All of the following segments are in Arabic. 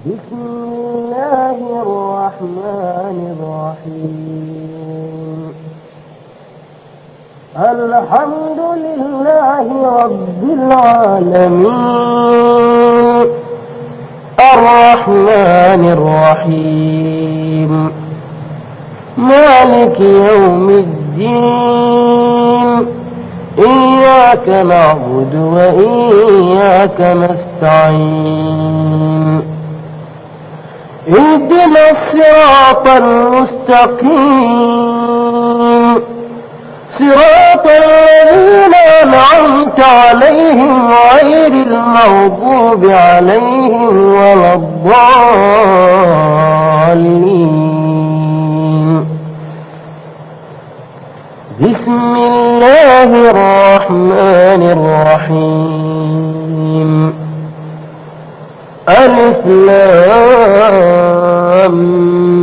بسم الله الرحمن الرحيم. الحمد لله رب العالمين الرحمن الرحيم مالك يوم الدين إياك نعبد وإياك نستعين اهدنا الصراط المستقيم صراط الذين أنعمت عليهم غير المغضوب عليهم ولا الضالين. بسم الله الرحمن الرحيم. ألف لام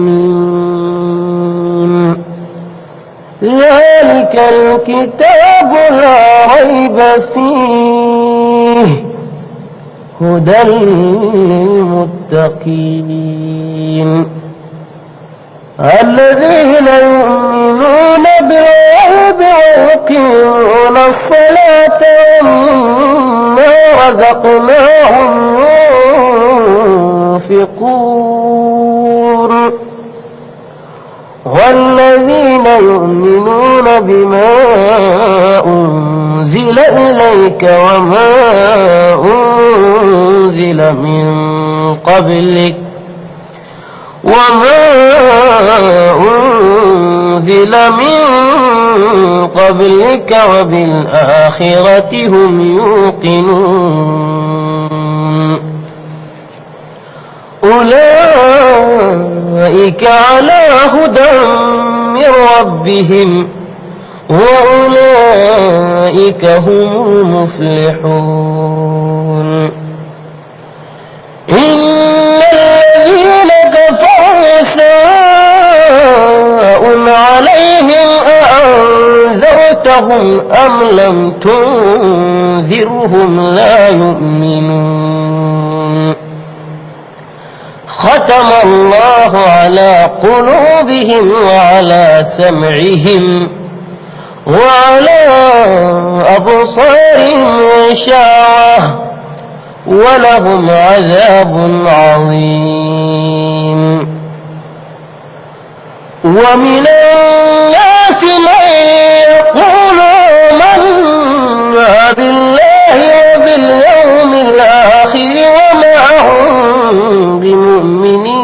ميم. ذلك الكتاب لا ريب فيه هدى للمتقين الذين يؤمنون بالغيب ويقيمون الصلاة ومما رزقناهم ينفقون والذين يؤمنون بما أنزل إليك وما أنزل من قبلك وبالآخرة هم يوقنون أولئك على هدى من ربهم وأولئك هم المفلحون. إن الذين كفروا سواء عليهم أأنذرتهم أم لم تنذرهم لا يؤمنون. ختم الله على قلوبهم وعلى سمعهم وعلى أبصارهم غشاوة ولهم عذاب عظيم. ومن الناس من يقول آمنا بالله وباليوم الآخر وما هم بمؤمنين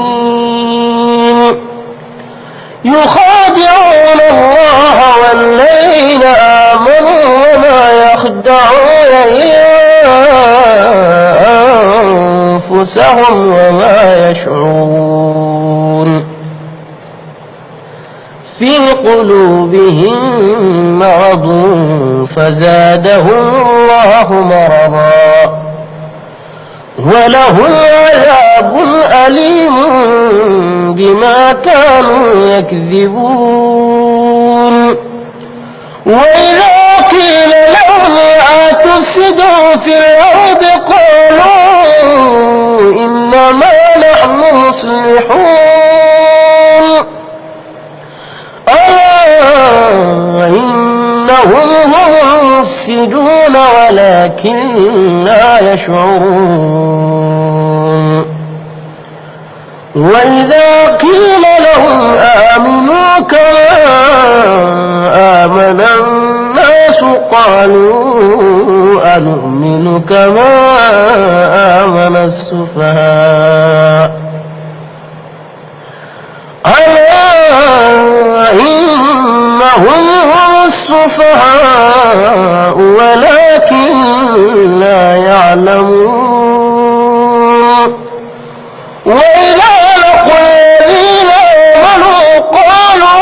يخادعون الله والذين آمنوا وما يخدعون إلا أنفسهم وما يشعرون. في قلوبهم مرض فزادهم الله مرضا ولهم عذاب أليم بما كانوا يكذبون. وإذا قيل لهم لا تفسدوا في الأرض قالوا إنما نحن مصلحون إنهم هم المفسدون ولكن لا يشعرون. وإذا قيل لهم آمنوا كما آمن الناس قالوا أنؤمن كما آمن السفهاء ألا إنهم هم السفهاء ولكن لا يعلمون. وإذا لقوا الذين آمنوا قالوا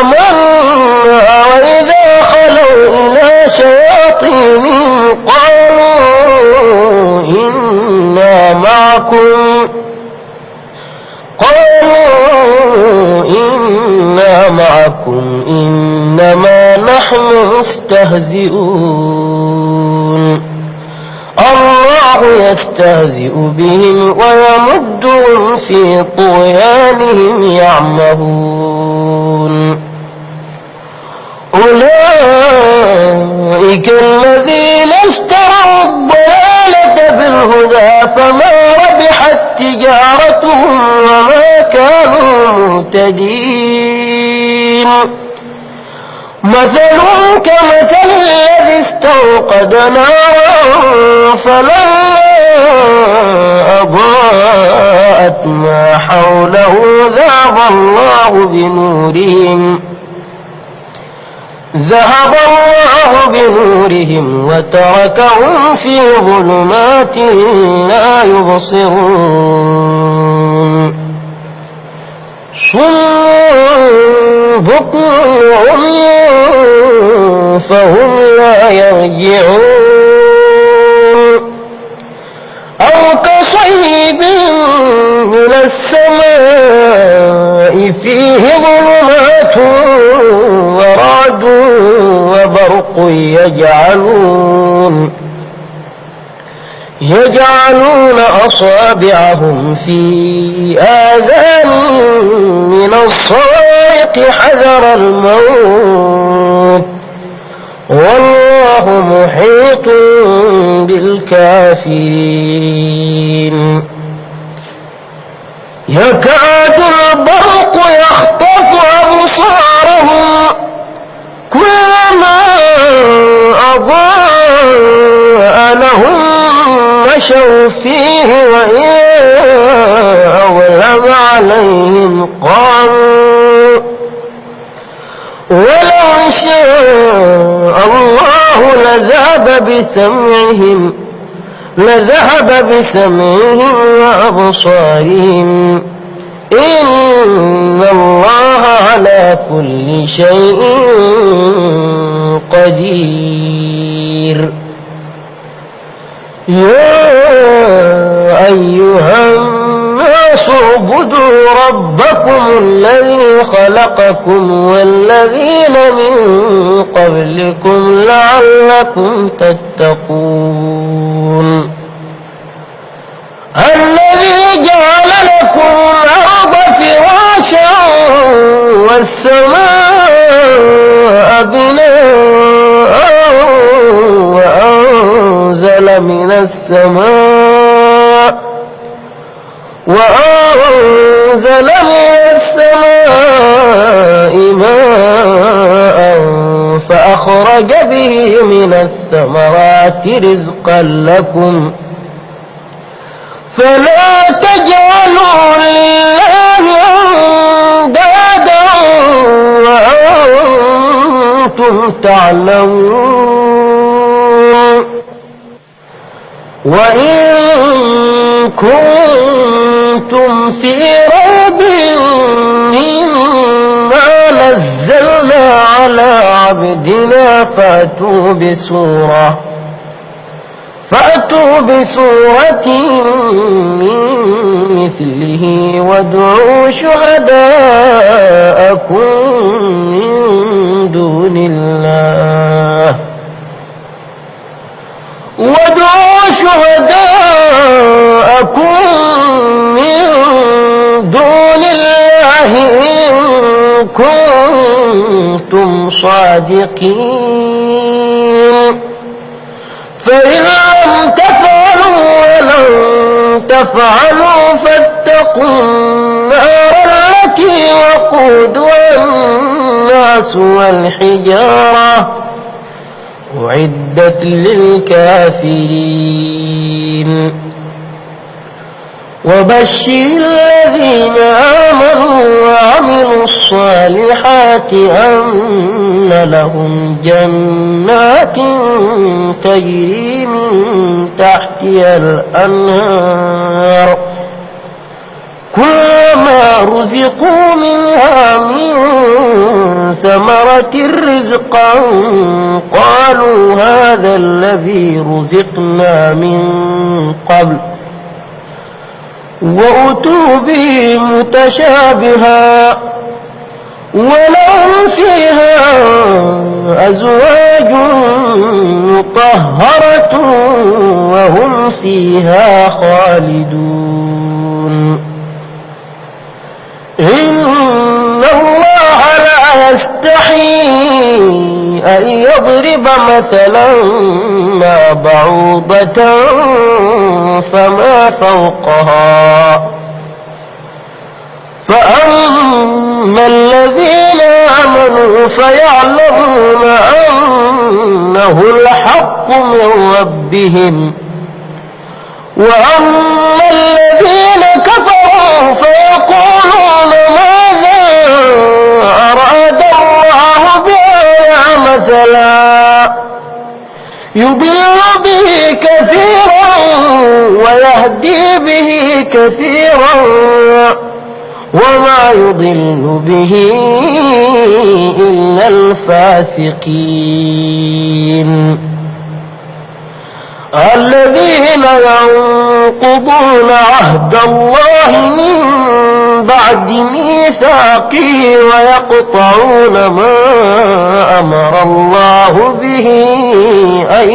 آمنا وإذا خلوا إلى شياطينهم قالوا إنا معكم إنما نحن نحن مستهزئون الله يستهزئ بهم ويمدهم في طغيانهم يعمهون أولئك الذين اشتروا الضلالة بالهدى فما ربحت تجارتهم وما كانوا مهتدين مثلهم كمثل الذي استوقد نارا فلما أضاءت ما حوله ذهب الله بنورهم وتركهم في ظلمات لا يبصرون بكم عمي فهم لا يرجعون أو كصيب من السماء فيه ظلمات ورعد وبرق يجعلون أصابعهم في آذانهم من الصواعق حذر الموت والله محيط بالكافرين يكاد البرق يخطف أبصارهم كلما أضاء لهم مشوا فيه وإذا أظلم عليهم قاموا ولو شاء الله لذهب بسمعهم وأبصارهم إن الله على كل شيء قدير يا أيها الناس اعبدوا ربكم الذي خلقكم والذين من قبلكم لعلكم تتقون الذي جعل لكم الأرض فراشا والسماء بناء وأنزل من السماء ماء فأخرج به من الثمرات رزقا لكم فلا تجعلوا لله أندادا وأنتم تعلمون وإن كنتم في ريب مما نزلنا على عبدنا فأتوا بسورة من مثله وادعوا شهداءكم من دون الله إن كنتم صادقين فإن لم تفعلوا ولن تفعلوا فاتقوا النار التي وقودها الناس والحجارة أعدت للكافرين وبشر الذين آمنوا وعملوا الصالحات أن لهم جنات تجري من تحتها الأنهار كلما رزقوا منها من ثمرة رزقا قالوا هذا الذي رزقنا من قبل وأتوا به متشابها ولهم فيها أزواج مطهرة وهم فيها خالدون إن الله لا يستحيي أن يضرب مثلا ما بعوضة فما فوقها فأما الذين آمنوا فيعلمون أنه الحق من ربهم وأما الذين كفروا فيقولون ماذا أراد الله بهذا مثلا يضل به كثيرا ويهدي به كثيرا وما يضل به إلا الفاسقين الذين ينقضون عهد الله من بعد ميثاقه ويقطعون ما أمر الله به أن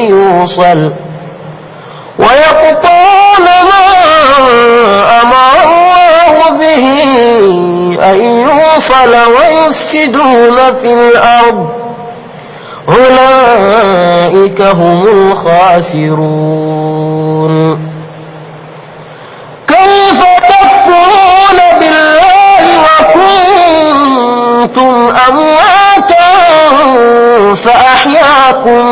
يوصل ويفسدون في الأرض أولئك هم الخاسرون كيف تكفرون بالله وكنتم أمواتا فأحياكم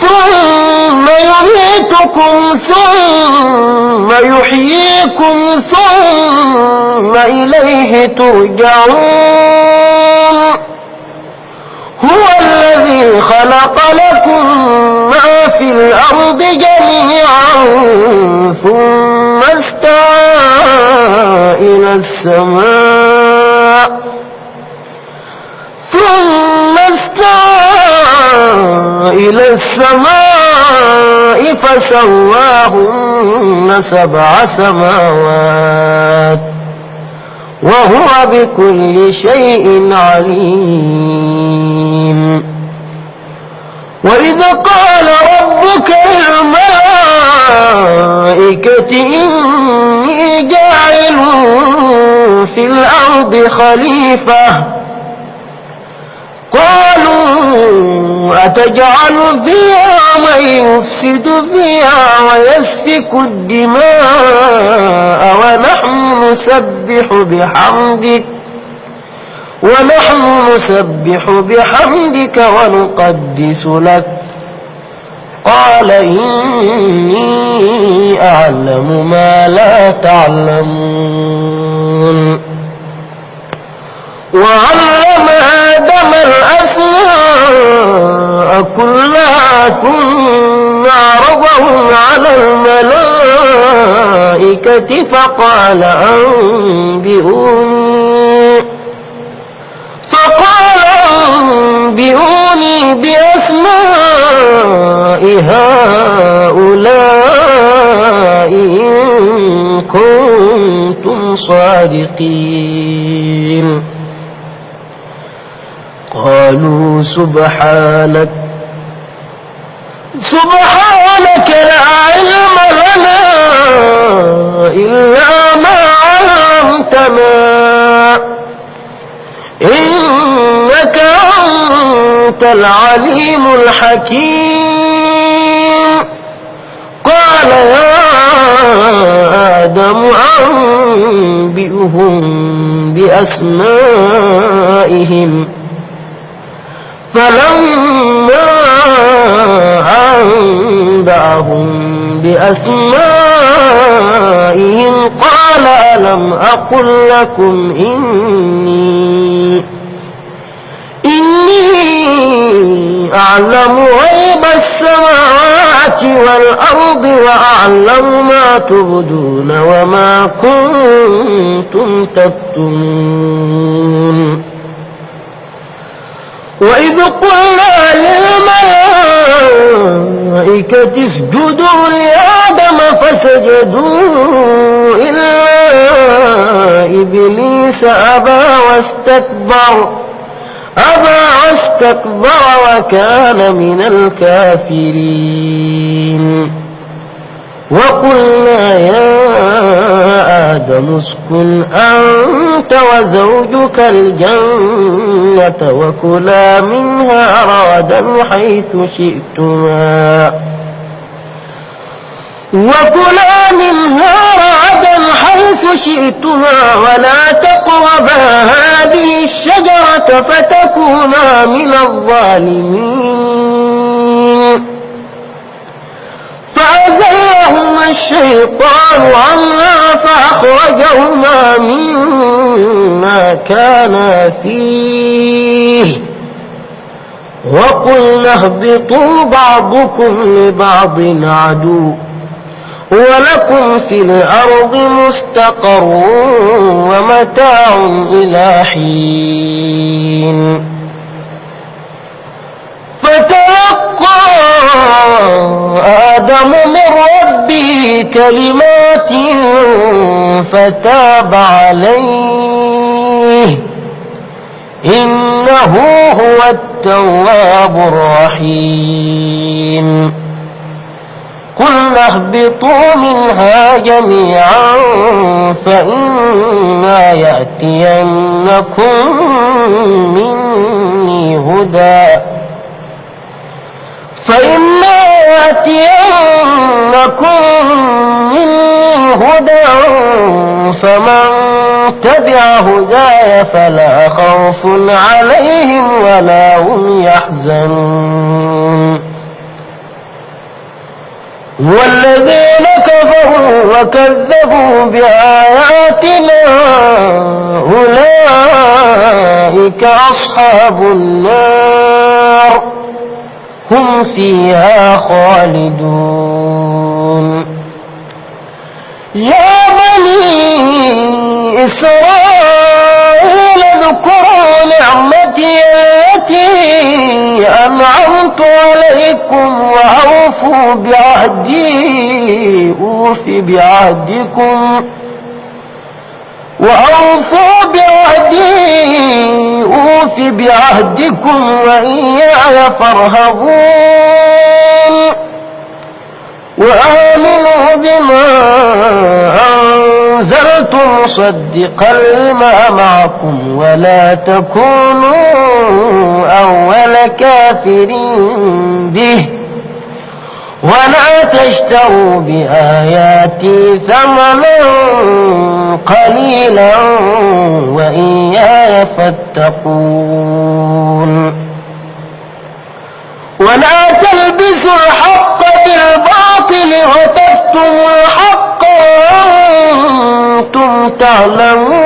ثم يميتكم ثم يحييكم ثم إليه ترجعون هو الذي خلق لكم ما في الأرض جميعا ثم استوى إلى السماء فسواهن 7 سماوات وهو بكل شيء عليم وإذ قال ربك للملائكة إني جاعل في الأرض خليفة قالوا أتجعل فيها من يفسد فيها ويسفك الدماء ونحن نسبح بحمدك ونقدس لك قال إني أعلم ما لا تعلمون وعلم آدم الأسماء كلها ثم عرضهم على الملائكة فقال أنبئوني بأسماء هؤلاء إن كنتم صادقين قالوا سبحانك لا علم لنا إلا ما علمتنا إنك أنت العليم الحكيم قال يا آدم أنبئهم بأسمائهم فلما أنبأهم بأسمائهم قال ألم أقل لكم إني أعلم غيب السماوات والأرض وأعلم ما تبدون وما كنتم تكتمون وإذ قلنا للملائكة اسجدوا لآدم فسجدوا إلا إبليس أبى أبى واستكبر وكان من الكافرين وقلنا يا آدم اسكن أنت وزوجك الجنة وكلا منها رغدا حيث شئتما ولا تقربا هذه الشجرة فتكونا من الظالمين فأزلهما الشيطان عنها فأخرجهما مما كانا فيه وقلنا اهبطوا بعضكم لبعض عدو ولكم في الأرض مستقر ومتاع إلى حين فتلقى آدم من ربه كلمات فتاب عليه إنه هو التواب الرحيم قلنا اهبطوا منها جميعا فإما يأتينكم مني هدى فمن تبع هداي فلا خوف عليهم ولا هم يحزنون والذين كفروا وكذبوا بآياتنا أولئك أصحاب النار هم فيها خالدون يا بني إسرائيل اذكروا نعمتي التي أنعمت عليكم وأوفوا بعهدي أوف بعهدكم وإياي فارهبون وآمنوا بما أنزلت مصدقا لما معكم ولا تكونوا أول كافر به ولا تشتروا بآياتي ثمنا قليلا وإياي فاتقون ولا تلبسوا الحق بالباطل وتكتموا الحق وأنتم تعلمون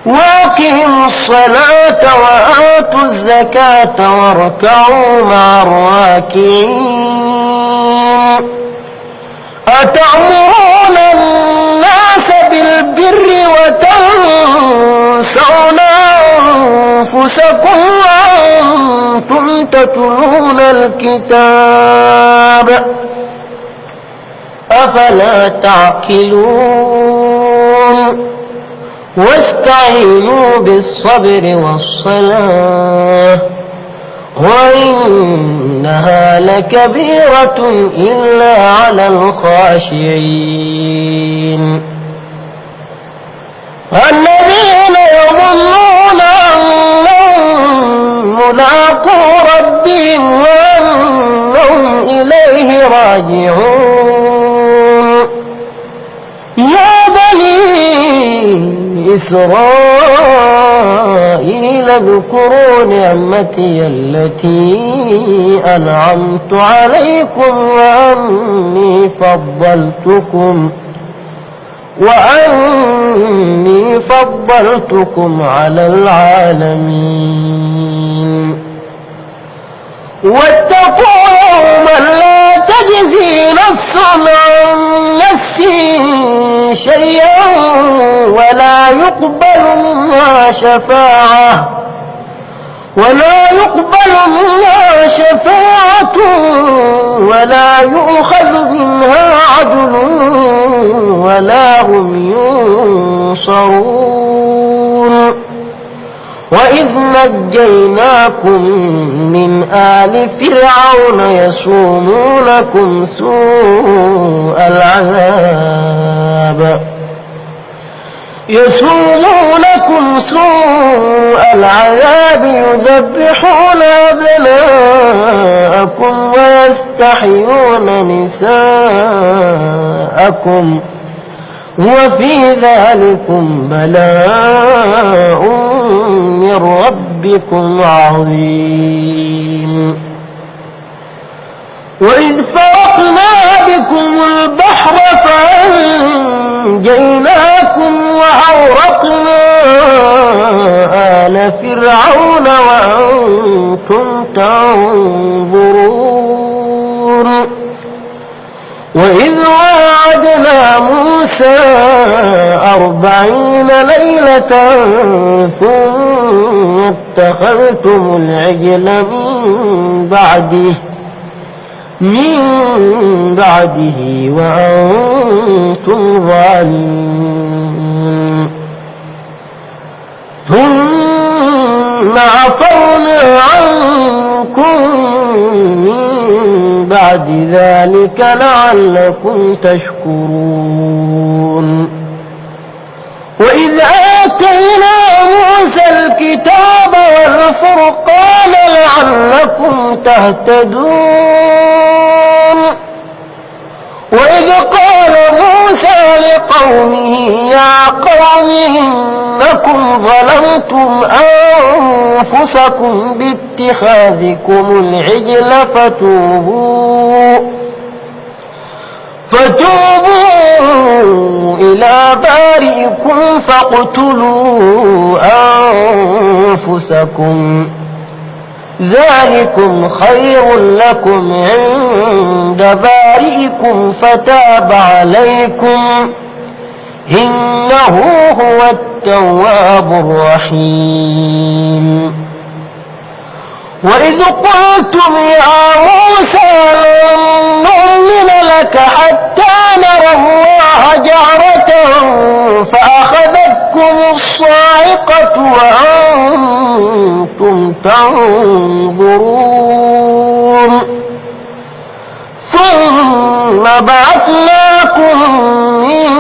وأقيموا الصلاة وآتوا الزكاة واركعوا مع الراكعين أتأمرون الناس بالبر وتنسون أنفسكم وأنتم تتلون الكتاب أفلا تعقلون واستعينوا بالصبر والصلاة وإنها لكبيرة إلا على الخاشعين الذين يظنون أنهم ملاقو ربهم وأنهم إليه راجعون يا بني إسرائيل اذكروا نعمتي التي أنعمت عليكم وأني فضلتكم على العالمين واتقوا يوما لا تجزي نفس عن نفس شيئا ولا يقبل منها شفاعة ولا يؤخذ منها عدل ولا هم ينصرون وإذ نجيناكم من آل فرعون يسومونكم سوء العذاب يذبحون أبناءكم ويستحيون نساءكم وفي ذلكم بلاء من ربكم عظيم. وإذ فرقنا بكم البحر فأنجيناكم وأغرقنا آل فرعون وأنتم تنظرون. وإذ وعدنا موسى 40 ليلة ثم اتخذتم العجل من بعده وأنتم ظالمون. ثم عفونا عنكم من بعد ذلك لعلكم تشكرون. وإذ آتينا موسى الكتاب والفرقان لعلكم تهتدون. وإذ قال موسى لقومه يا قوم إنكم ظلمتم أنفسكم باتخاذكم العجل فتوبوا إلى بارئكم فاقتلوا أنفسكم ذلكم خير لكم عند بارئكم فتاب عليكم إنه هو التواب الرحيم. وإذ قلتم يا موسى لن نؤمن لك حتى نرى الله جهرة فأخذتكم الصاعقة وأنتم تنظرون. ثم بعثناكم من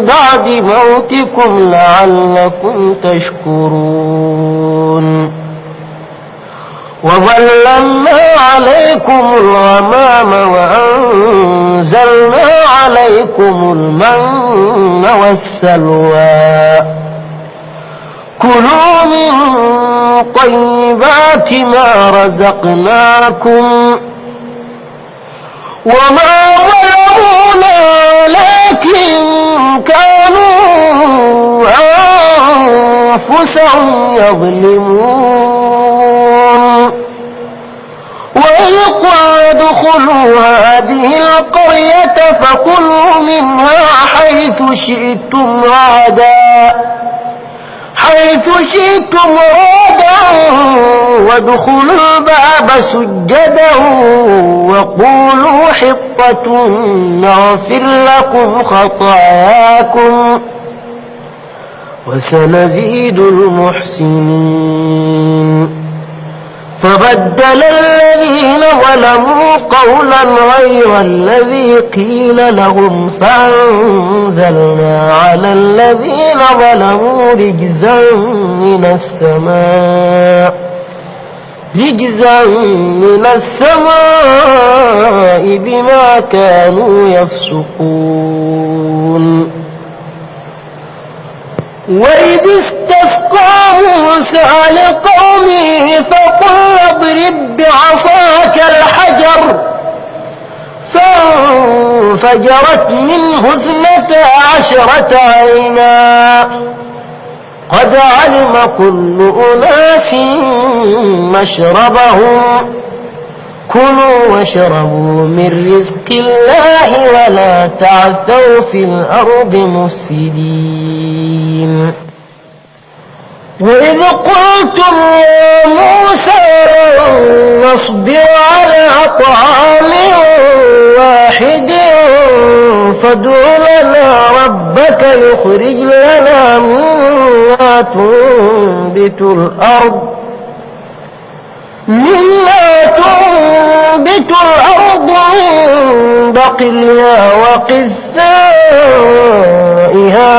بعد موتكم لعلكم تشكرون. وظللنا عليكم الغمام وأنزلنا عليكم المن والسلوى كلوا من طيبات ما رزقناكم وما ظلمونا لكن كانوا أنفسهم يظلمون. وإذ قال ادخلوا هذه القرية فكلوا منها حيث شئتم رغدا وادخلوا الباب سجدا وقولوا حطة نغفر لكم خطاياكم وسنزيد المحسنين. فبدل الذين ظلموا قولا غير الذي قيل لهم فأنزلنا على الذين ظلموا رجزا من السماء بما كانوا يفسقون. وإذ استسقى موسى لقومه فقل اضرب بعصاك الحجر فانفجرت منه 12 عينا قد علم كل أناس مشربهم كلوا واشربوا من رزق الله ولا تعثوا في الأرض مفسدين. وإذ قلتم يا موسى نصبر على طعام واحد فادع لنا ربك يخرج لنا مما تنبت الأرض من بقلها وقثائها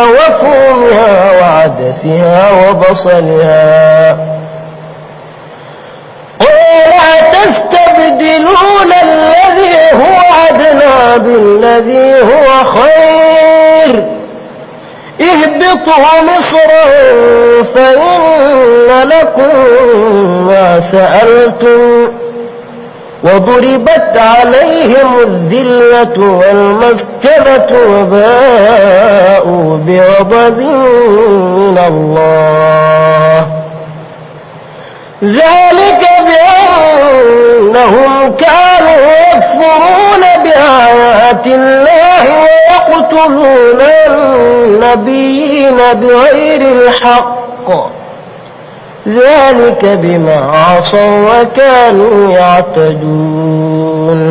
وفومها وعدسها وبصلها ولا تستبدلون الذي هو أدنى بالذي هو خير اهبطوا مصرا فإن لكم ما سألتم وضربت عليهم الذلة والمسكنة وباءوا بغضب من الله ذلك بأنهم كانوا يكفرون بآيات الله ويقتلون النبيين بغير الحق ذلك بما عصوا وكانوا يعتدون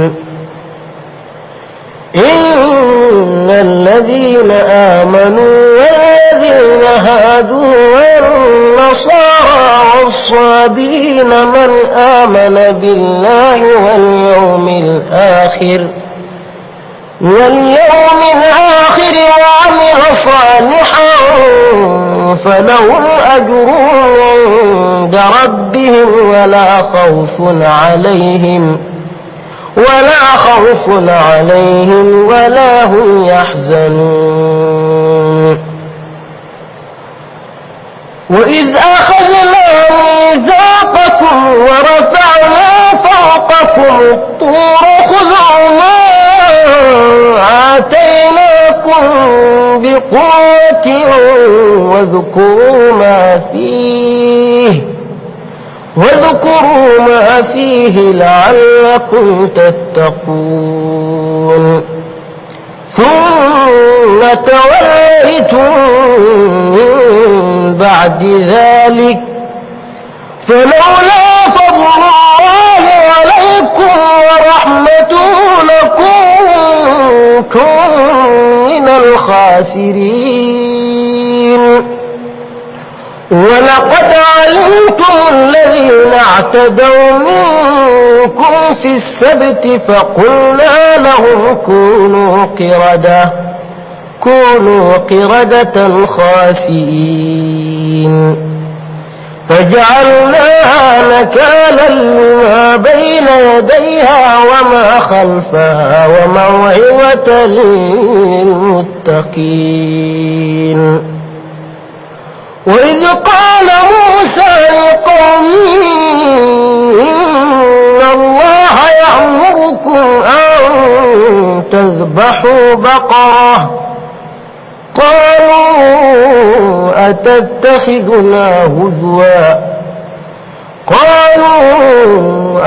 إن الذين آمنوا والذين هادوا والنصارى والصابين من آمن بالله واليوم الآخر وعمل صالحا فلهم أجرهم عند ربهم ولا خوف عليهم ولا هم يحزنون وإذ أخذنا ميثاقكم ورفعنا فوقكم الطور خذوا ما آتيناكم بقوة واذكروا ما فيه لعلكم تتقون ثم توليتم من بعد ذلك فلولا فضل الله عليكم ورحمته لكنتم من الخاسرين ولقد علمتم الذين اعتدوا منكم في السبت فقلنا لهم كونوا قردة خاسئين فجعلناها نكالا لما بين يديها وما خلفها وموعظة للمتقين وإذ قال موسى لقومه إن الله يأمركم أن تذبحوا بقرة قالوا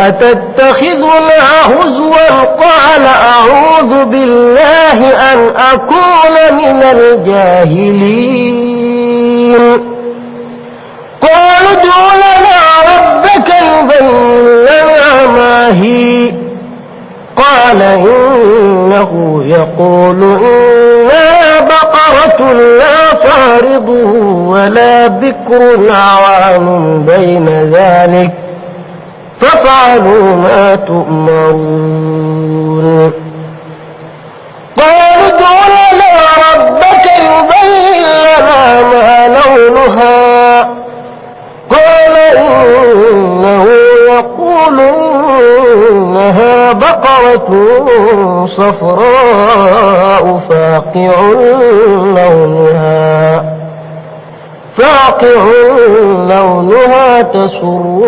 أتتخذنا هزوا قال أعوذ بالله أن أكون من الجاهلين قالوا ادع لنا ربك يبين لنا ما هي قال إنه يقول إنها بقرة لا فارض ولا بكر عوان بين ذلك فافعلوا ما تؤمرون قالوا ادع لنا ربك يبين لنا ما لونها قال إنه يقول إنها بقرة صفراء فاقع لونها تسر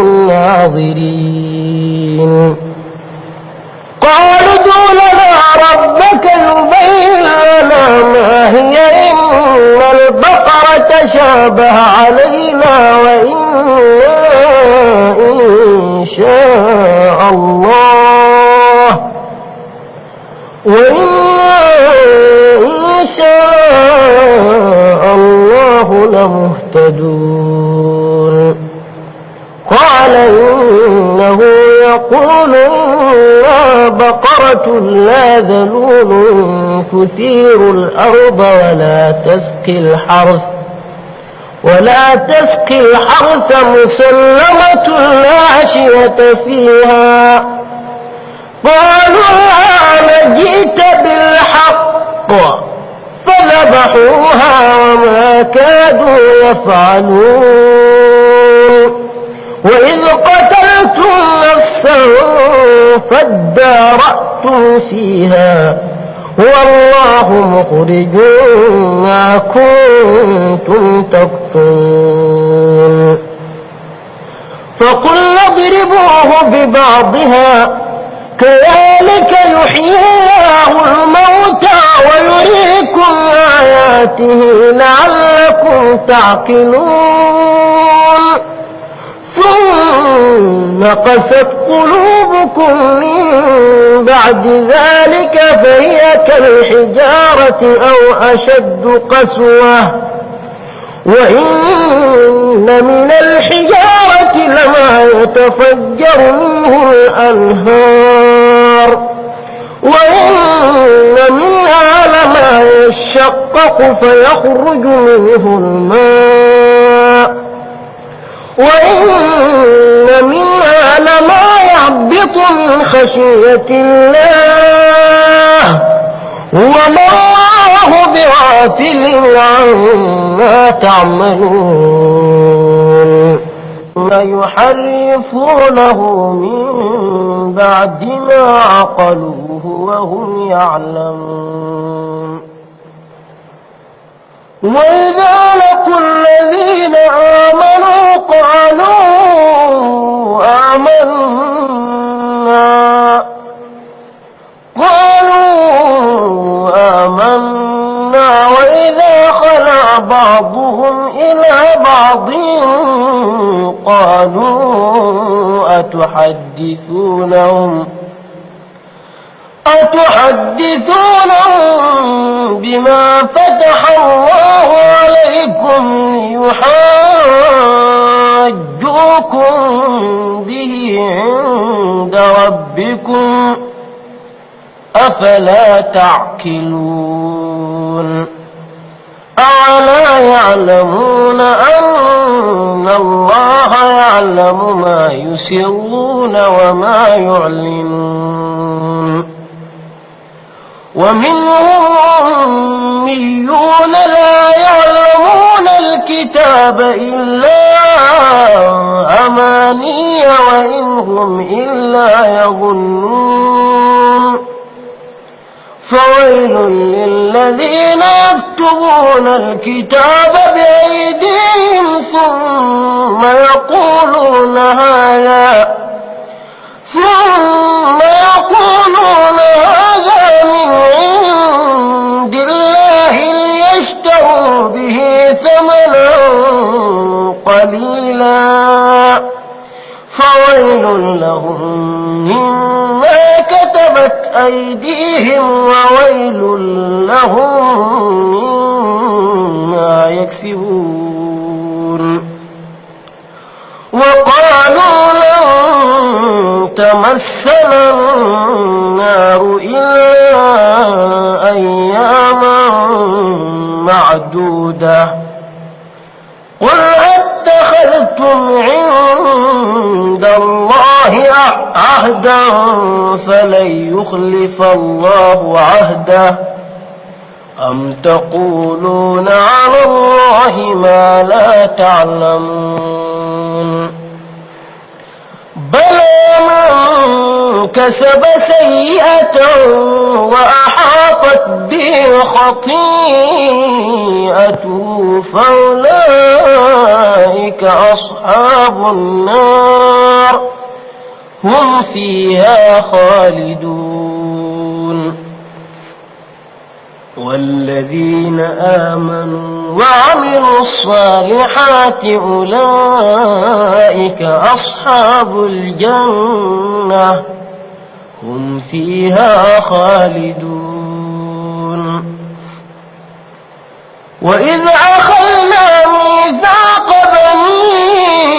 الناظرين قالوا ادع لنا ربك يبين لنا ما هي إن البقرة شابه علينا وإنا إن شاء الله لمهتدون قال إنه يقول إنها بقرة لا ذلول تثير الأرض ولا تسقي الحرث ولا تسقي الحرث مسلمة لا شية فيها قالوا الآن جئت بالحق فذبحوها وما كادوا يفعلون وإذ قتلتم نفسا فادارأتم فيها والله مخرج ما كنتم تكتمون فقلنا اضربوه ببعضها كذلك يحيي الله الموتى ويريكم آياته لعلكم تعقلون ثم قست قلوبكم من بعد ذلك فهي كالحجارة أو أشد قسوة وإن من الحجارة لما يتفجر منه الأنهار وإن منها لما يشقق فيخرج منه الماء وإن منها لما يهبط من خشية الله وما الله بغافل عما تعملون يحرفونه من بعد ما عقلوه وهم يعلمون وإذا لقوا الذين آمنوا قالوا آمنا وإذا خلا بعضهم إلى بعض قالوا أتحدثونهم بما فتح الله عليكم ليحاجوكم به عند ربكم أفلا تعقلون أولا يعلمون أن الله يعلم ما يسرون وما يعلنون ومنهم أميون لا يعلمون الكتاب إلا أماني وإن هم إلا يظنون فويل للذين يكتبون الكتاب بأيديهم ثم يقولون هذا من عند الله ليشتروا به ثمنا قليلا فويل لهم مما كتبت أيديهم وويل لهم مما يكسبون وقالوا لن تمسنا النار إلا أياما معدودة قل اتخذتم عند الله عهدا فلن يخلف الله عهده أم تقولون على الله ما لا تعلمون بلى من كسب سيئة وأحاطت به خطيئته فأولئك أصحاب النار هم فيها خالدون والذين آمنوا وعملوا الصالحات أولئك أصحاب الجنة هم فيها خالدون وإذ أخذنا ميثاق بني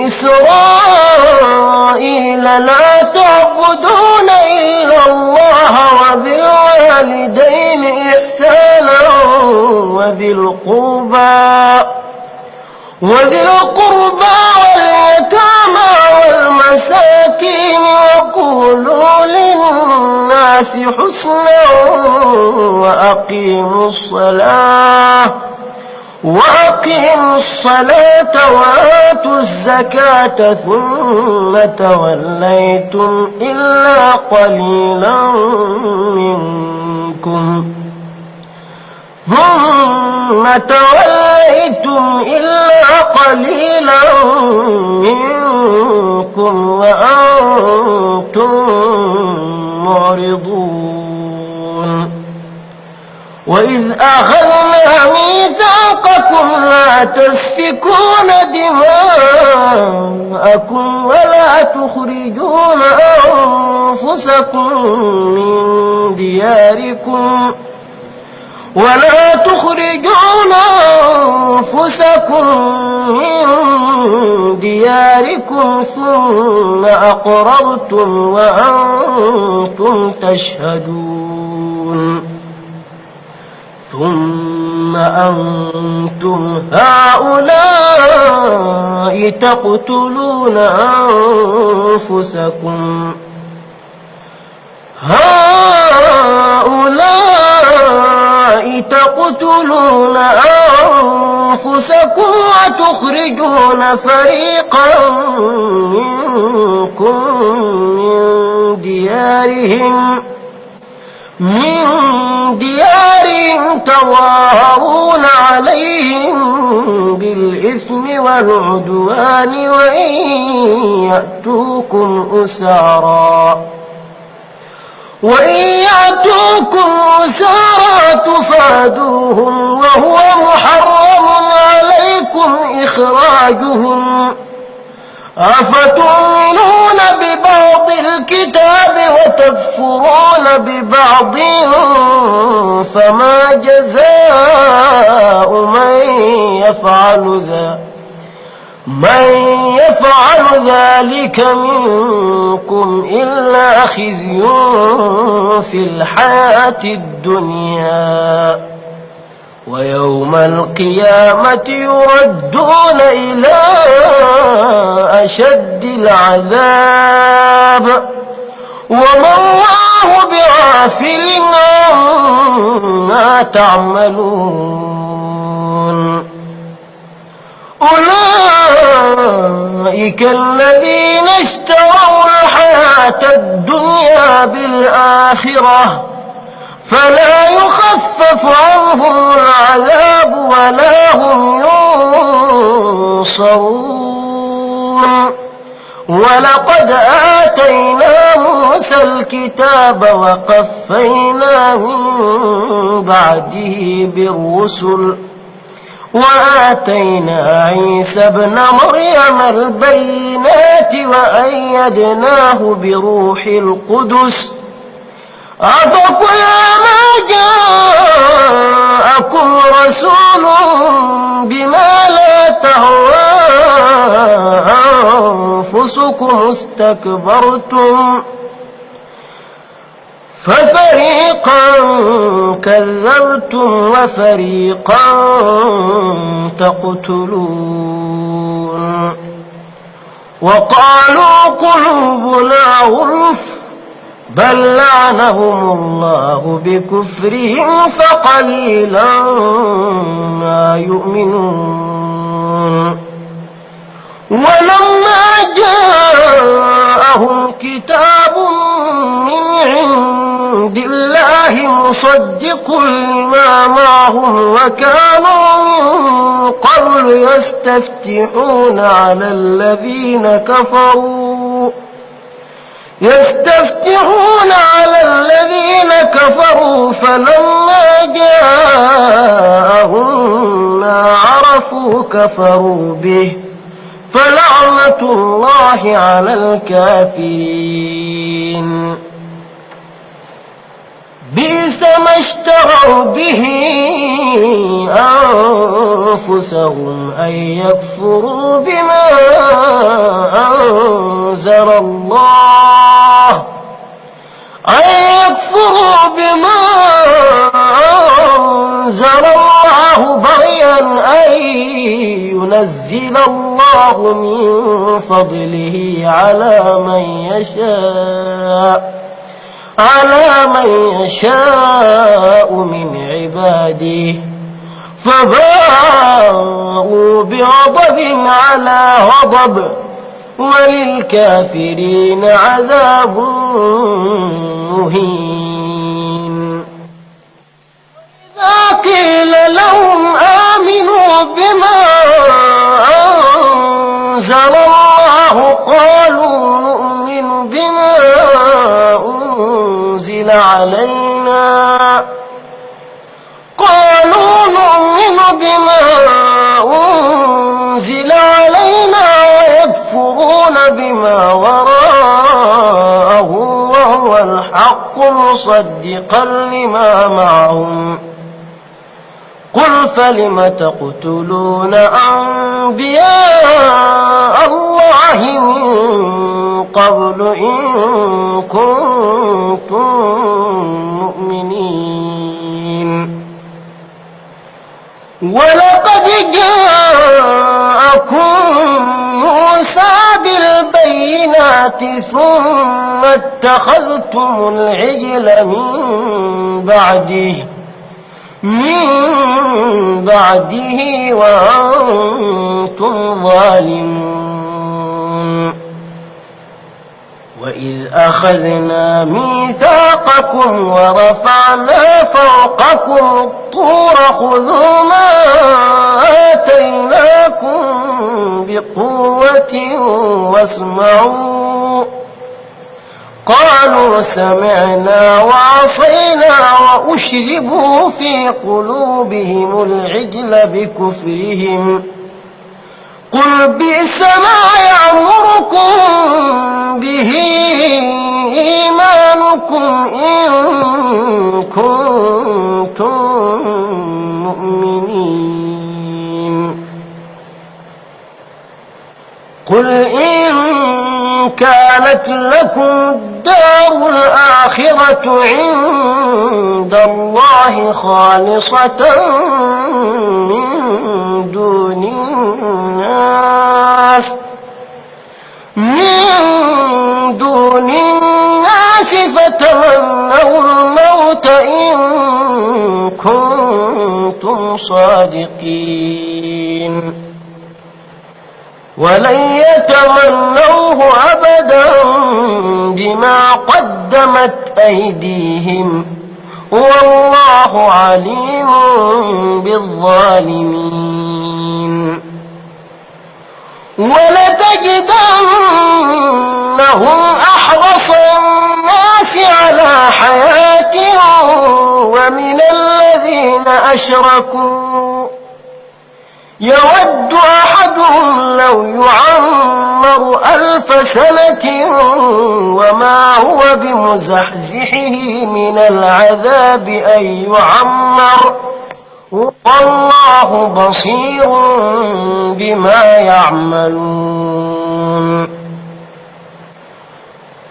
إسرائيل لا تعبدون إلا الله وبالوالدين إحسانا وذي القربى وذي القربى واليتامى والمساكين وقولوا للناس حسنا وأقيموا الصلاة وآتوا الزكاة ثم توليتم إلا قليلا منكم وأنتم معرضون وإذ أخذنا ميثاقكم لا تسفكون دماءكم ولا تخرجون أنفسكم من دياركم ثم أقررتم وأنتم تشهدون ثم أنتم هؤلاء تقتلون أنفسكم وتخرجون فريقا منكم من ديارهم تظاهرون عليهم بالإثم والعدوان وإن يأتوكم أسارى تفادوهم وهو محرم عليكم إخراجهم أفتؤمنون ببعض الكتاب وتكفرون ببعض فما جزاء من يفعل ذلك منكم إلا خزي في الحياة الدنيا ويوم القيامة يردون إلى أشد العذاب وما الله بغافل عما تعملون أولئك الذين اشتروا الحياة الدنيا بالآخرة فلا يخفف عنهم العذاب ولا هم ينصرون ولقد آتينا موسى الكتاب وقفينا من بعده بالرسل وآتينا عيسى ابن مريم البينات وأيدناه بروح القدس أفكلما جاءكم رسول بما لا تهوى أنفسكم استكبرتم ففريقا كذبتم وفريقا تقتلون وقالوا قلوبنا غلف بل لعنهم الله بكفرهم فقليلا ما يؤمنون ولما جاءهم كتاب من عند الله مصدق لما معهم وكانوا من قبل يستفتحون على الذين كفروا فلما جاءهم ما عرفوا كفروا به فلعنة الله على الكافرين بئس ما اشتروا به أنفسهم أن يكفروا بما أنزل الله الله بغيا أن ينزل الله من فضله على من يشاء من عباده فباءوا بغضب على غضب وللكافرين عذاب مهين. إذا قيل لهم آمنوا بما أنزل الله قالوا نؤمن بما أنزل علينا ويكفرون بما وراءه وهو الحق مصدقا لما معهم قل فلم تقتلون أنبياء الله من قبل إن كنتم مؤمنين ولقد جاءكم موسى بالبينات ثم اتخذتم العجل من بعده وأنتم ظالمون وإذ أخذنا ميثاقكم ورفعنا فوقكم الطور خذوا ما آتيناكم بقوة واسمعوا قالوا سمعنا وعصينا وأشربوا في قلوبهم العجل بكفرهم قل بئس ما يأمركم به إيمانكم إن كنتم مؤمنين قل إن كانت لكم الدار الآخرة عند الله خالصة من دون الناس فتمنوا الموت إن كنتم صادقين ولن يتمنوه أبدا بما قدمت أيديهم والله عليم بالظالمين ولتجدنهم أحرص الناس على حياة ومن الذين أشركوا يود أحدهم لو يعمر 1000 سنة وما هو بمزحزحه من العذاب أن يعمر والله بصير بما يعملون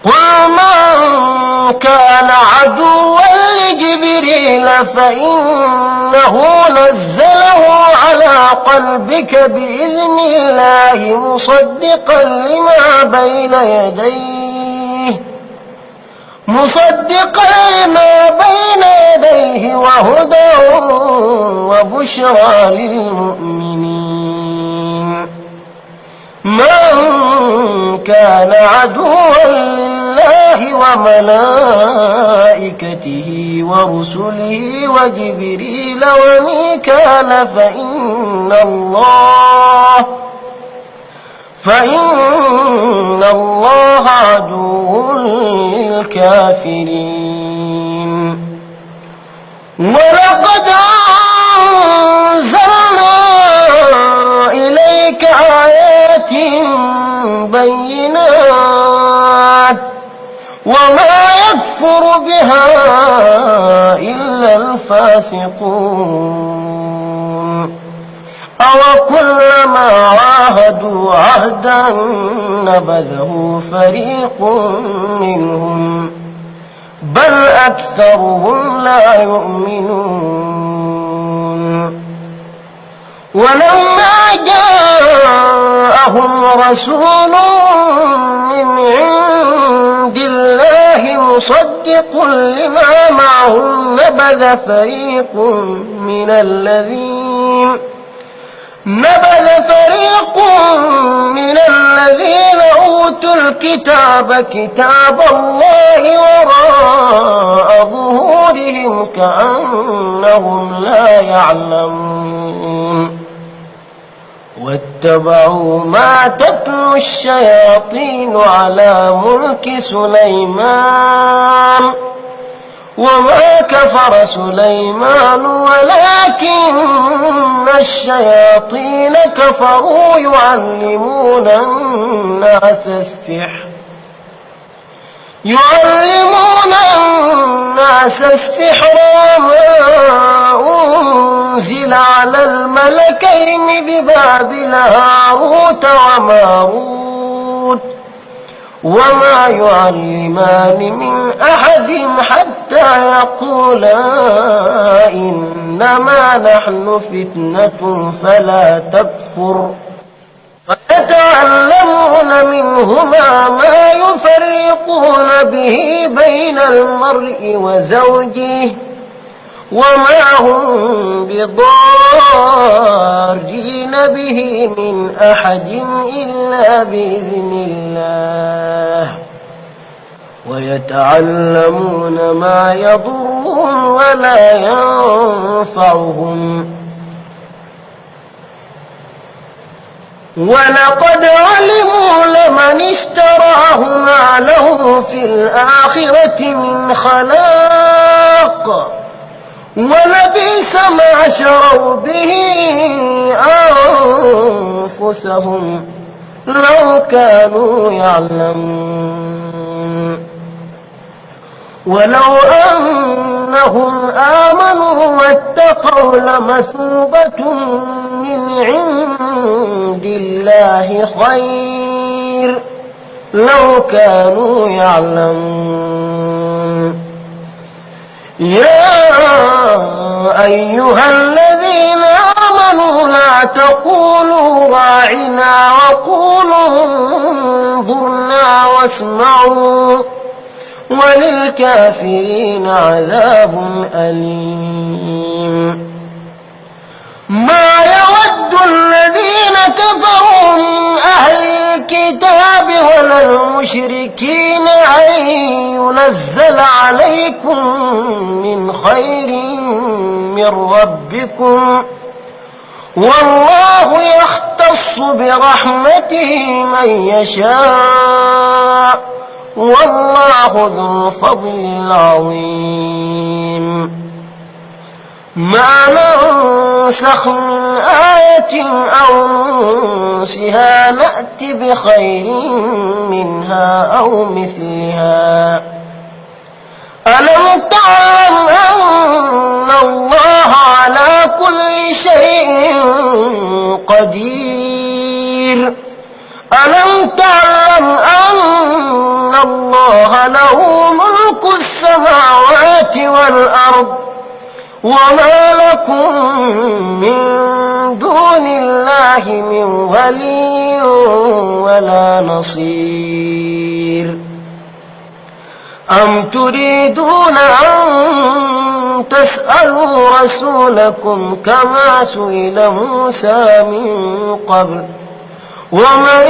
قل من كان عدوا لجبريل فإنه نزله على قلبك بإذن الله مصدقا لما بين يديه وهدى وبشرى للمؤمنين من كان عدوا لله وملائكته ورسله وجبريل وميكال فإن الله عدو للكافرين ولقد أنزلنا إليك آيات بينات وما يكفر بها إلا الفاسقون أوكلما عاهدوا عهدا نبذه فريق منهم بل أكثرهم لا يؤمنون ولما جاءهم رسول من عند الله مصدق لما معهم نبذ فريق من الذين أوتوا الكتاب كتاب الله وراء ظهورهم كأنهم لا يعلمون واتبعوا ما تتلو الشياطين على ملك سليمان وما كفر سليمان ولكن الشياطين كفروا يعلمون الناس السحر وما أنزل على الملكين ببابل هاروت وماروت وما يعلمان من أحد حتى يقولا إنما نحن فتنة فلا تكفر فيتعلمون منهما ما يفرقون به بين المرء وزوجه وما هم بضارين به من أحد إلا بإذن الله ويتعلمون ما يضرهم ولا ينفعهم ولقد علموا لمن اشتراه ما له في الآخرة من خلاق ولبئس ما شروا به أنفسهم لو كانوا يعلمون ولو أنهم آمنوا واتقوا لمثوبة من عند الله خير لو كانوا يعلمون يا أيها الذين آمنوا لا تقولوا راعنا وقولوا انظرنا واسمعوا وللكافرين عذاب أليم ما يود الذين كفروا من أهل الكتاب ولا المشركين أن ينزل عليكم من خير من ربكم والله يختص برحمته من يشاء والله ذو الفضل العظيم ما ننسخ من آية أو ننسها نأت بخير منها أو مثلها ألم تعلم أن الله على كل شيء قدير ألم تعلم أن الله له ملك السماوات والأرض وما لكم من دون الله من ولي ولا نصير أم تريدون أن تسألوا رسولكم كما سئل موسى من قبل ومن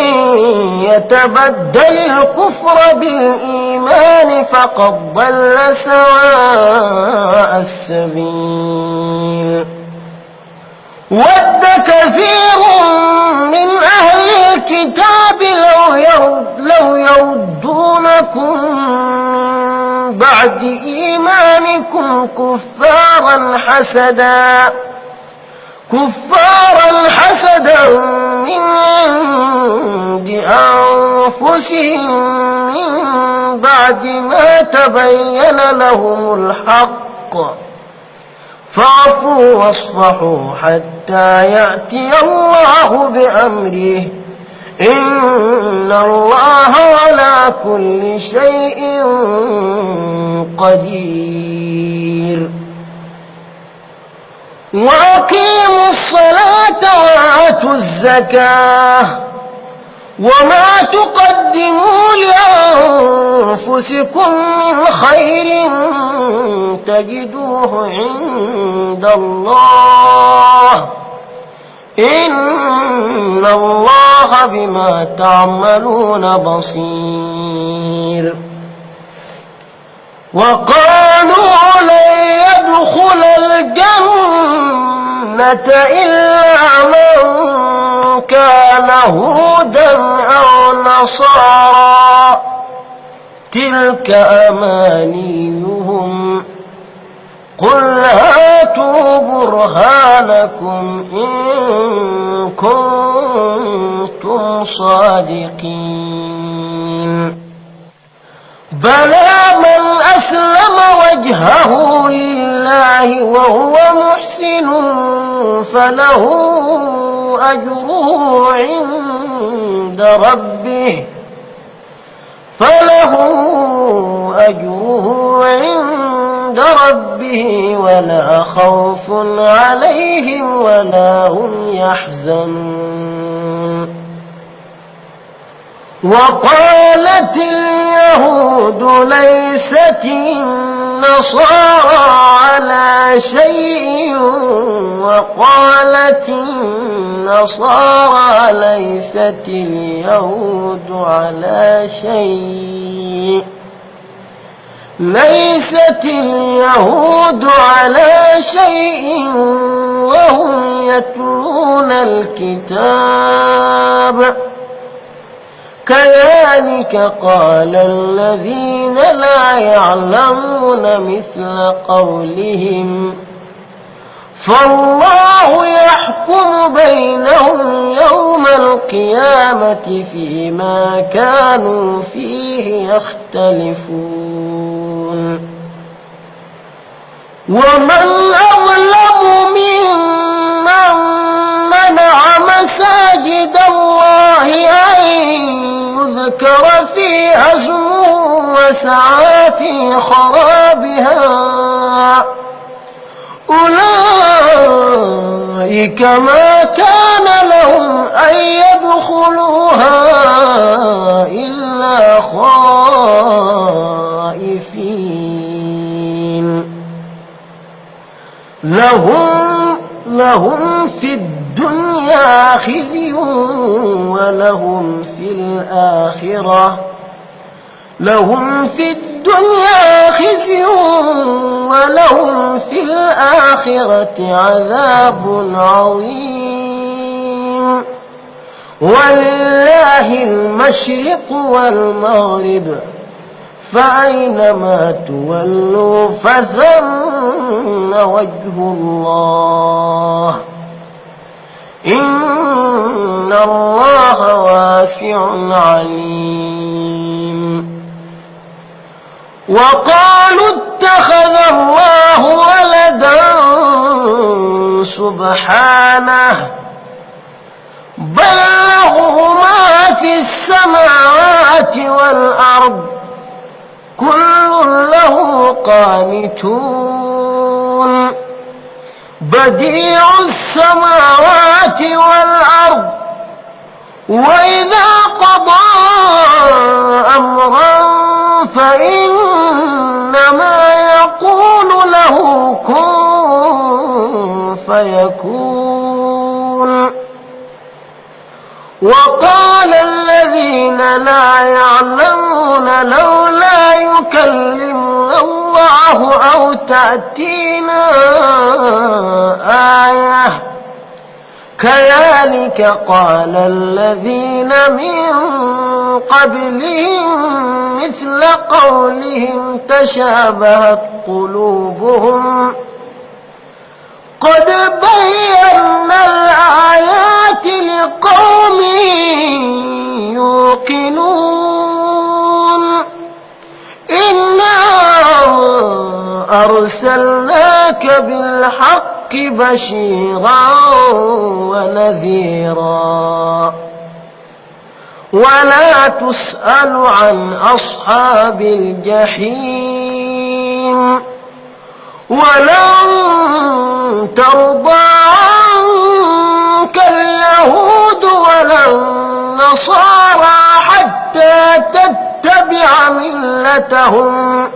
يتبدل الكفر بالإيمان فقد ضل سواء السبيل ود كثير من أهل الكتاب لو يردونكم من بعد إيمانكم كفارا حسدا من عند أنفسهم من بعد ما تبين لهم الحق فاعفوا واصفحوا حتى يأتي الله بأمره إن الله على كل شيء قدير وأقيموا الصلاة وآتوا الزكاة وما تقدموا لأنفسكم من خير تجدوه عند الله إن الله بما تعملون بصير. وقالوا لن يدخل الجنة إلا من كان هودا أو نصارى تلك أمانيهم قل هاتوا برهانكم إن كنتم صادقين. بلى من أسلم وجهه لله وهو محسن فله أجره عند ربه ولا خوف عليهم ولا هم يحزنون. وقالت اليهود ليست النصارى على شيء وقالت النصارى ليست اليهود على شيء وهم يتلون الكتاب كذلك قال الذين لا يعلمون مثل قولهم فالله يحكم بينهم يوم القيامة فيما كانوا فيه يختلفون. ومن أظلم ممن منع مساجد الله أن يذكر فيها اسمه وسعى في خرابها أولئك ما كان لهم أن يدخلوها إلا خائفين. لهم في الدنيا خزي ولهم في الآخرة عذاب عظيم. ولله المشرق والمغرب فأينما تولوا فثم وجه الله إن الله واسع عليم. وقالوا اتخذ الله ولدا سبحانه بل له ما في السماوات والأرض كل له قانتون. بديع السماوات والأرض وإذا قضى أمرا فإنما يقول له كن فيكون. وقال الذين لا يعلمون لولا يكلمنا الله أو تأتينا آية كذلك قال الذين من قبلهم مثل قولهم تشابهت قلوبهم قد بينا الآيات لقوم يوقنون. إنا أرسلناك بالحق بشيرا ونذيرا ولا تسأل عن أصحاب الجحيم ولن ترضى عنك اليهود ولا النصارى حتى تتبع ملتهم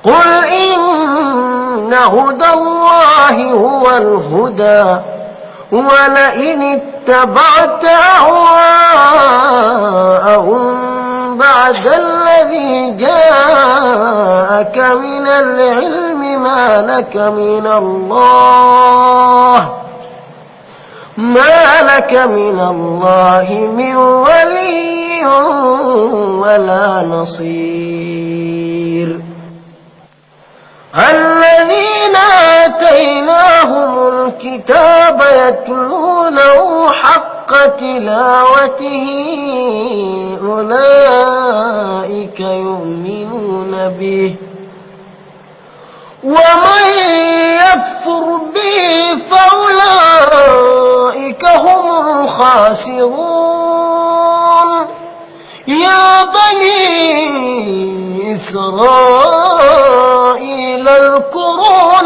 قل إن هدى الله هو الهدى ولئن اتبعت أهواءهم بعد الذي جاءك من العلم ما لك من الله من ولي ولا نصير الذين آتيناهم الكتاب يتلونه حق تلاوته أولئك يؤمنون به ومن يكفر به فأولئك هم الخاسرون يا بني إسرائيل اذكروا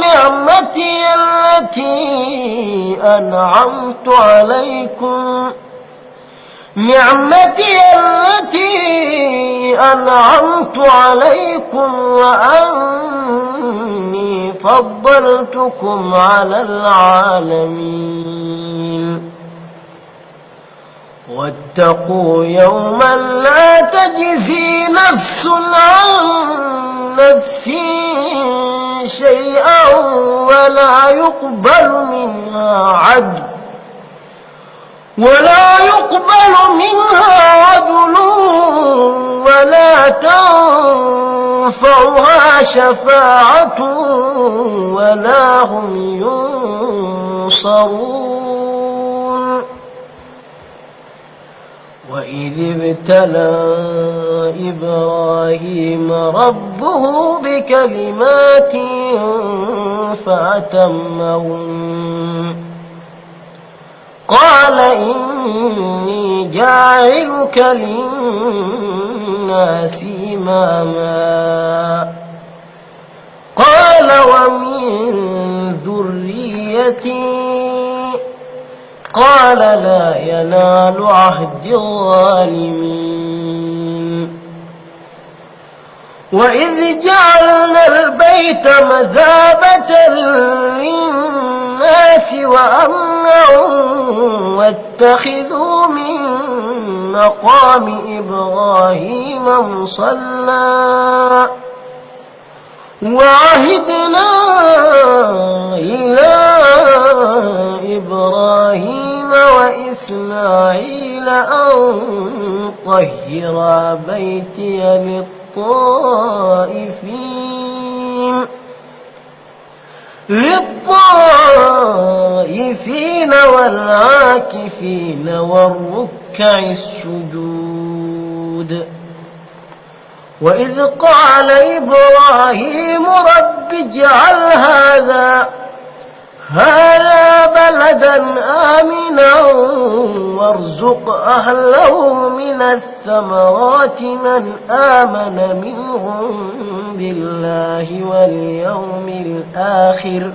نعمتي التي أنعمت عليكم وأني فضلتكم على العالمين واتقوا يوما لا تجزي نفس عن نفس شيئا ولا يقبل منها عدل ولا تنفعها شفاعة ولا هم ينصرون وإذ ابتلى إبراهيم ربه بكلمات فأتمهن قال إني جاعلك للناس إماما قال ومن ذريتي قال لا ينال عهد الظالمين وإذ جعلنا البيت مثابة للناس وأمنا واتخذوا من مقام إبراهيم مصلى وعهدنا إلى إبراهيم وإسماعيل أن طهرا بيتي للطائفين والعاكفين والركع السجود وإذ قال إبراهيم رب اجعل هذا بلدا آمنا وارزق أهله من الثمرات من آمن منهم بالله واليوم الآخر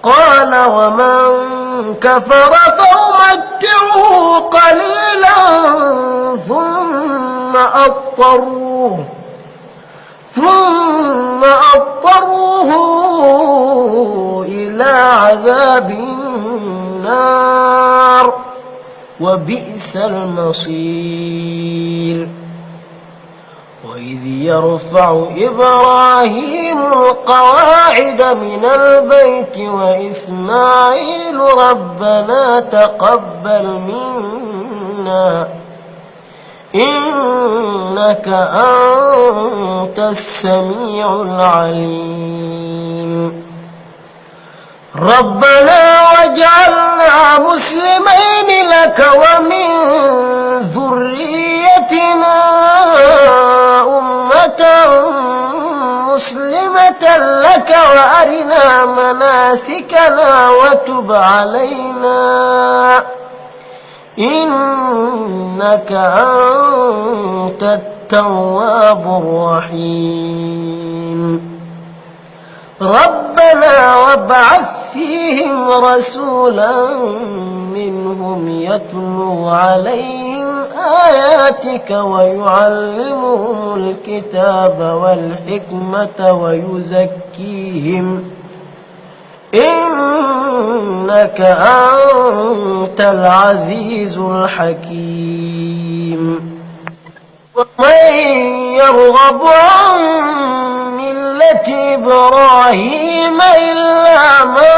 قال ومن كفر فأمتعه قليلا ثم أضطروه إلى عذاب النار وبئس المصير وإذ يرفع إبراهيم القواعد من البيت وإسماعيل ربنا تقبل منا إنك أنت السميع العليم ربنا واجعلنا مسلمين لك ومن ذريتنا أمة مسلمة لك وأرنا مناسكنا وتب علينا إنك أنت التواب الرحيم ربنا وابعث فيهم رسولا منهم يتلو عليهم آياتك ويعلمهم الكتاب والحكمة ويزكيهم إنك أنت العزيز الحكيم. ومن يرغب عن ملة إبراهيم إلا من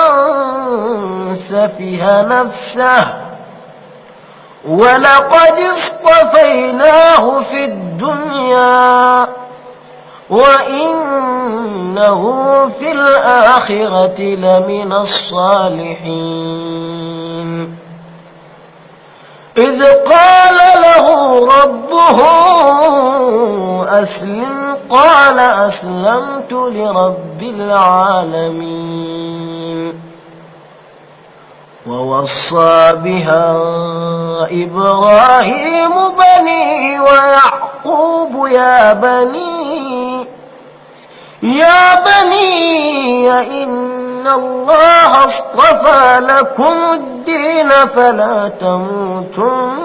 سفه نفسه ولقد اصطفيناه في الدنيا وإنه في الآخرة لمن الصالحين. إذ قال له ربه أسلم قال أسلمت لرب العالمين. ووصى بها إبراهيم بنيه ويعقوب يا بني إن الله اصطفى لكم الدين فلا تموتن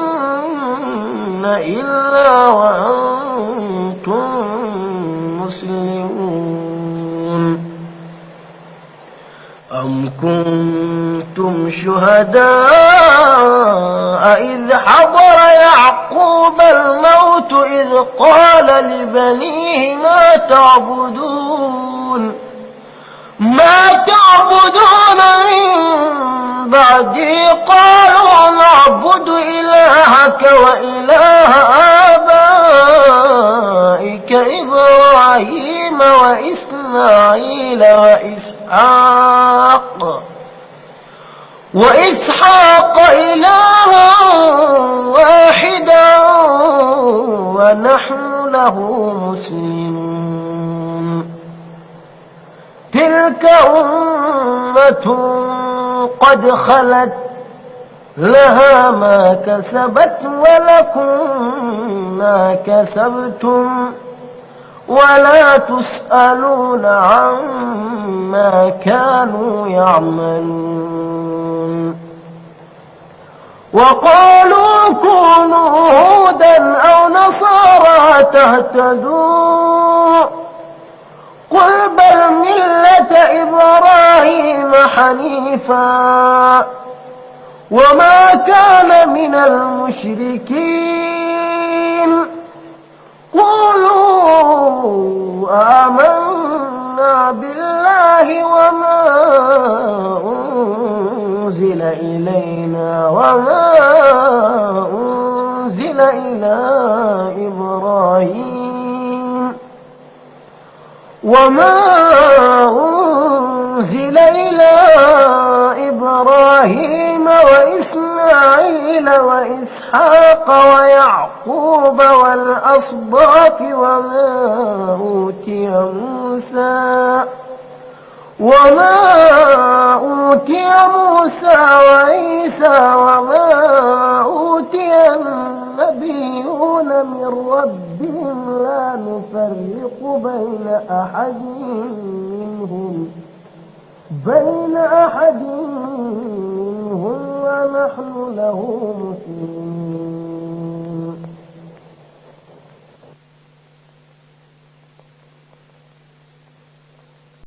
إلا وأنتم مسلمون. أم كنتم شهداء إذ حضر يعقوب الموت إذ قال لبنيه ما تعبدون من بعدي قالوا نعبد إلهك وإله آبائك إبراهيم وإسماعيل وإسحاق إلها واحدا ونحن له مسلمون. تلك أمة قد خلت لها ما كسبت ولكم ما كسبتم ولا تسألون عما كانوا يعملون. وقالوا كونوا هودا أو نصارى تهتدوا قل بل ملة إبراهيم حنيفا وما كان من المشركين. قولوا آمنا بالله وما أنزل إلينا وما أنزل إلى إبراهيم وإسماعيل وإسحاق ويعقوب والأسباط وما أوتي موسى وعيسى وما أوتي النبيون من ربهم لا نفرق بين أحد منهم ونحن له مسلمون.